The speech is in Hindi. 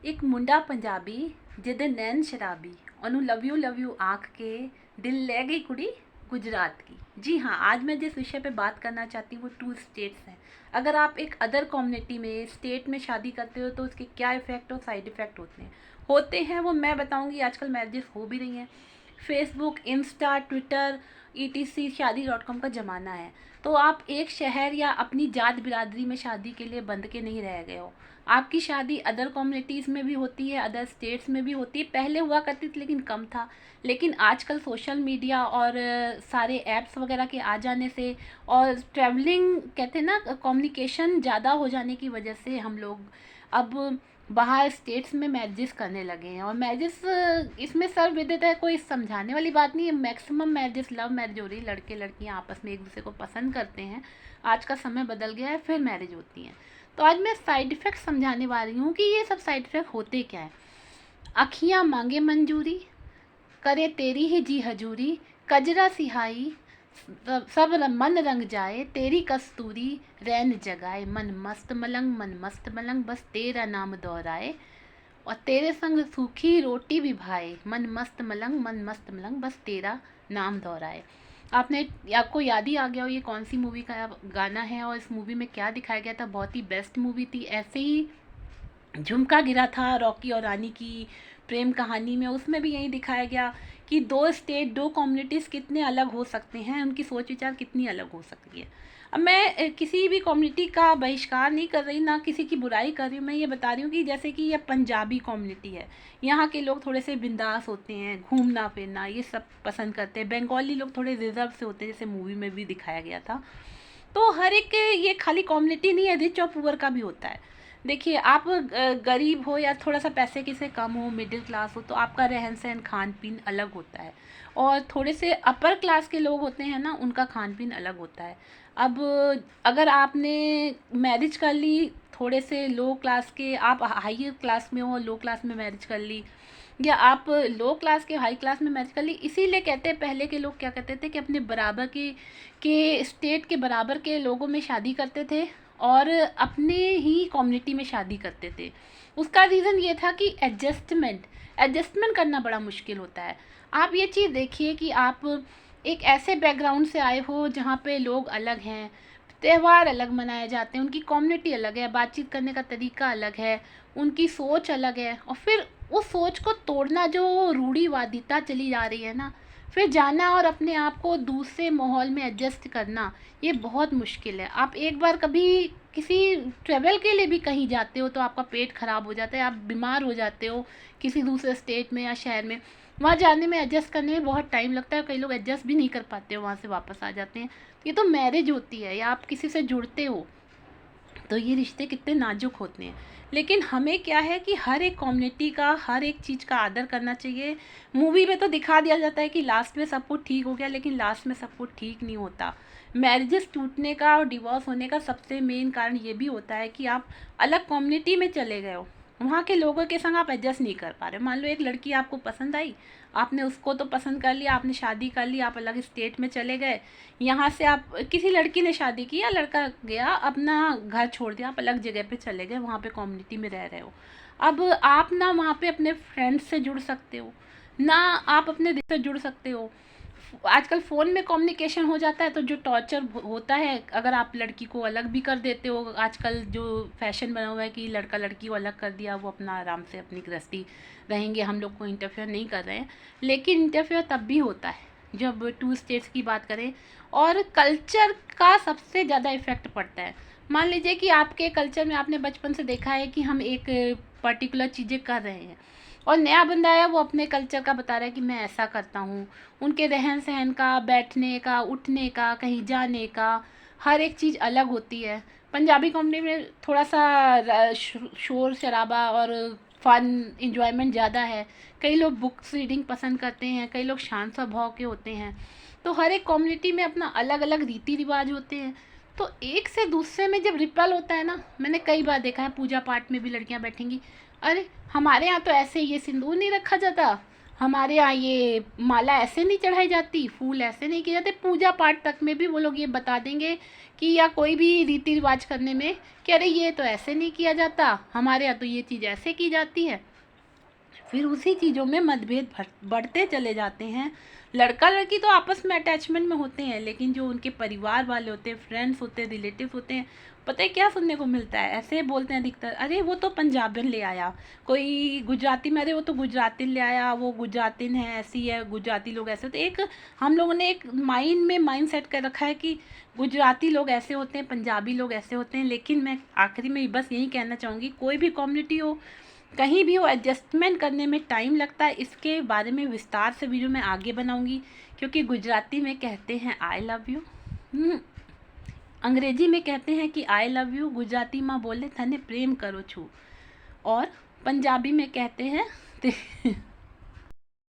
एक मुंडा पंजाबी जिदे नैन शराबी ओनू लव यू आँख के दिल ले गई कुड़ी गुजरात की। जी हाँ, आज मैं जिस विषय पे बात करना चाहती हूँ वो टू स्टेट्स हैं। अगर आप एक अदर कम्युनिटी में स्टेट में शादी करते हो तो उसके क्या इफ़ेक्ट और साइड इफ़ेक्ट होते हैं वो मैं बताऊँगी। आजकल मैरिजेस हो भी रही हैं। फेसबुक, इंस्टा, ट्विटर, ईटीसी शादी.com का ज़माना है। तो आप एक शहर या अपनी जात बिरादरी में शादी के लिए बंध के नहीं रह गए हो। आपकी शादी अदर कम्युनिटीज़ में भी होती है, अदर स्टेट्स में भी होती है। पहले हुआ करती थी लेकिन कम था। लेकिन आजकल सोशल मीडिया और सारे ऐप्स वगैरह के आ जाने से और ट्रैवलिंग कहते हैं ना, कम्युनिकेशन ज़्यादा हो जाने की वजह से हम लोग अब बाहर स्टेट्स में मैरिजेस करने लगे हैं। और मैरिजेस इसमें सर्वविदित है, कोई समझाने वाली बात नहीं है। मैक्सिमम मैरिजेस लव मैरिज हो रही है, लड़के लड़कियां आपस में एक दूसरे को पसंद करते हैं। आज का समय बदल गया है, फिर मैरिज होती हैं। तो आज मैं साइड इफ़ेक्ट समझाने वाली हूँ कि ये सब साइड इफ़ेक्ट होते क्या है। अखियाँ मांगे मंजूरी, करे तेरी ही जी हजूरी, कजरा सिहाई सब मन रंग जाए, तेरी कस्तूरी रैन जगाए, मन मस्त मलंग बस तेरा नाम दोहराए, और तेरे संग सूखी रोटी भी भाए, मन मस्त मलंग बस तेरा नाम दोहराए। आपको याद ही आ गया हो ये कौन सी मूवी का गाना है और इस मूवी में क्या दिखाया गया था। बहुत ही बेस्ट मूवी थी। ऐसे ही झुमका गिरा था रॉकी और रानी की प्रेम कहानी में, उसमें भी यही दिखाया गया कि दो स्टेट, दो कम्युनिटीज़ कितने अलग हो सकते हैं, उनकी सोच विचार कितनी अलग हो सकती है। अब मैं किसी भी कम्युनिटी का बहिष्कार नहीं कर रही, ना किसी की बुराई कर रही हूँ। मैं ये बता रही हूँ कि जैसे कि ये पंजाबी कम्युनिटी है, यहाँ के लोग थोड़े से बिंदास होते हैं, घूमना फिरना ये सब पसंद करते हैं। बंगाली लोग थोड़े रिजर्व से होते हैं, जैसे मूवी में भी दिखाया गया था। तो हर एक, ये खाली कम्युनिटी नहीं है, रिच और पुअर का भी होता है। देखिए, आप गरीब हो या थोड़ा सा पैसे के से कम हो, मिडिल क्लास हो, तो आपका रहन सहन खान पीन अलग होता है। और थोड़े से अपर क्लास के लोग होते हैं ना, उनका खान पीन अलग होता है। अब अगर आपने मैरिज कर ली थोड़े से लो क्लास के, आप हाई क्लास में हो, लो क्लास में मैरिज कर ली, या आप लो क्लास के हाई क्लास में मैरिज कर ली, इसीलिए कहते हैं पहले के लोग क्या कहते थे कि अपने बराबर के स्टेट के बराबर के लोगों में शादी करते थे और अपने ही कम्युनिटी में शादी करते थे। उसका रीज़न ये था कि एडजस्टमेंट करना बड़ा मुश्किल होता है। आप ये चीज़ देखिए कि आप एक ऐसे बैकग्राउंड से आए हो जहाँ पे लोग अलग हैं, त्यौहार अलग मनाए जाते हैं, उनकी कम्युनिटी अलग है, बातचीत करने का तरीका अलग है, उनकी सोच अलग है, और फिर उस सोच को तोड़ना, जो रूढ़िवादिता चली जा रही है ना, फिर जाना और अपने आप को दूसरे माहौल में एडजस्ट करना, ये बहुत मुश्किल है। आप एक बार कभी किसी ट्रेवल के लिए भी कहीं जाते हो तो आपका पेट ख़राब हो जाता है, आप बीमार हो जाते हो किसी दूसरे स्टेट में या शहर में, वहाँ जाने में एडजस्ट करने में बहुत टाइम लगता है। कई लोग एडजस्ट भी नहीं कर पाते हो, वहाँ से वापस आ जाते हैं। ये तो मैरिज होती है या आप किसी से जुड़ते हो, तो ये रिश्ते कितने नाजुक होते हैं। लेकिन हमें क्या है कि हर एक कम्युनिटी का हर एक चीज़ का आदर करना चाहिए। मूवी में तो दिखा दिया जाता है कि लास्ट में सब कुछ ठीक हो गया, लेकिन लास्ट में सब कुछ ठीक नहीं होता। मैरिजेस टूटने का और डिवोर्स होने का सबसे मेन कारण ये भी होता है कि आप अलग कम्युनिटी में चले गए हो, वहाँ के लोगों के संग आप एडजस्ट नहीं कर पा रहे। मान लो एक लड़की आपको पसंद आई, आपने उसको तो पसंद कर लिया, आपने शादी कर ली, आप अलग स्टेट में चले गए। यहाँ से आप, किसी लड़की ने शादी की या लड़का गया, अपना घर छोड़ दिया, आप अलग जगह पे चले गए, वहाँ पे कम्युनिटी में रह रहे हो। अब आप ना वहाँ पे अपने फ्रेंड्स से जुड़ सकते हो, ना आप अपने रिश्ते से जुड़ सकते हो। आजकल फ़ोन में कम्युनिकेशन हो जाता है, तो जो टॉर्चर होता है, अगर आप लड़की को अलग भी कर देते हो, आजकल जो फैशन बना हुआ है कि लड़का लड़की को अलग कर दिया, वो अपना आराम से अपनी गृहस्थी रहेंगे, हम लोग को इंटरफेयर नहीं कर रहे हैं। लेकिन इंटरफेयर तब भी होता है जब टू स्टेट्स की बात करें, और कल्चर का सबसे ज़्यादा इफ़ेक्ट पड़ता है। मान लीजिए कि आपके कल्चर में आपने बचपन से देखा है कि हम एक पर्टिकुलर चीज़ें कर रहे हैं, और नया बंदा आया, वो अपने कल्चर का बता रहा है कि मैं ऐसा करता हूँ। उनके रहन सहन का, बैठने का, उठने का, कहीं जाने का, हर एक चीज़ अलग होती है। पंजाबी कम्युनिटी में थोड़ा सा शोर शराबा और फन इंजॉयमेंट ज़्यादा है। कई लोग बुक्स रीडिंग पसंद करते हैं, कई लोग शांत स्वभाव के होते हैं। तो हर एक कम्युनिटी में अपना अलग अलग रीति रिवाज होते हैं। तो एक से दूसरे में जब रिपल होता है ना, मैंने कई बार देखा है, पूजा पाठ में भी लड़कियां बैठेंगी, अरे हमारे यहाँ तो ऐसे ये सिंदूर नहीं रखा जाता, हमारे यहाँ ये माला ऐसे नहीं चढ़ाई जाती, फूल ऐसे नहीं किए जाते, पूजा पाठ तक में भी वो लोग ये बता देंगे कि या कोई भी रीति रिवाज करने में कि अरे ये तो ऐसे नहीं किया जाता, हमारे यहाँ तो ये चीज़ ऐसे की जाती है। फिर उसी चीज़ों में मतभेद बढ़ते चले जाते हैं। लड़का लड़की तो आपस में अटैचमेंट में होते हैं, लेकिन जो उनके परिवार वाले होते हैं, फ्रेंड्स होते हैं, रिलेटिव्स होते हैं, पता है क्या सुनने को मिलता है? ऐसे बोलते हैं अधिकतर, अरे वो तो पंजाबिन ले आया, कोई गुजराती में, अरे वो तो गुजराती ले आया, वो गुजरातीन है, ऐसी है, गुजराती लोग ऐसे होते। एक हम लोगों ने एक माइंड सेट कर रखा है कि गुजराती लोग ऐसे होते हैं, पंजाबी लोग ऐसे होते हैं। लेकिन मैं आखिरी में बस यही कहना चाहूँगी, कोई भी कम्युनिटी हो, कहीं भी हो, एडजस्टमेंट करने में टाइम लगता है। इसके बारे में विस्तार से वीडियो मैं आगे बनाऊंगी, क्योंकि गुजराती में कहते हैं आई लव यू, अंग्रेजी में कहते हैं कि आई लव यू, गुजराती माँ बोले थने प्रेम करो छू, और पंजाबी में कहते हैं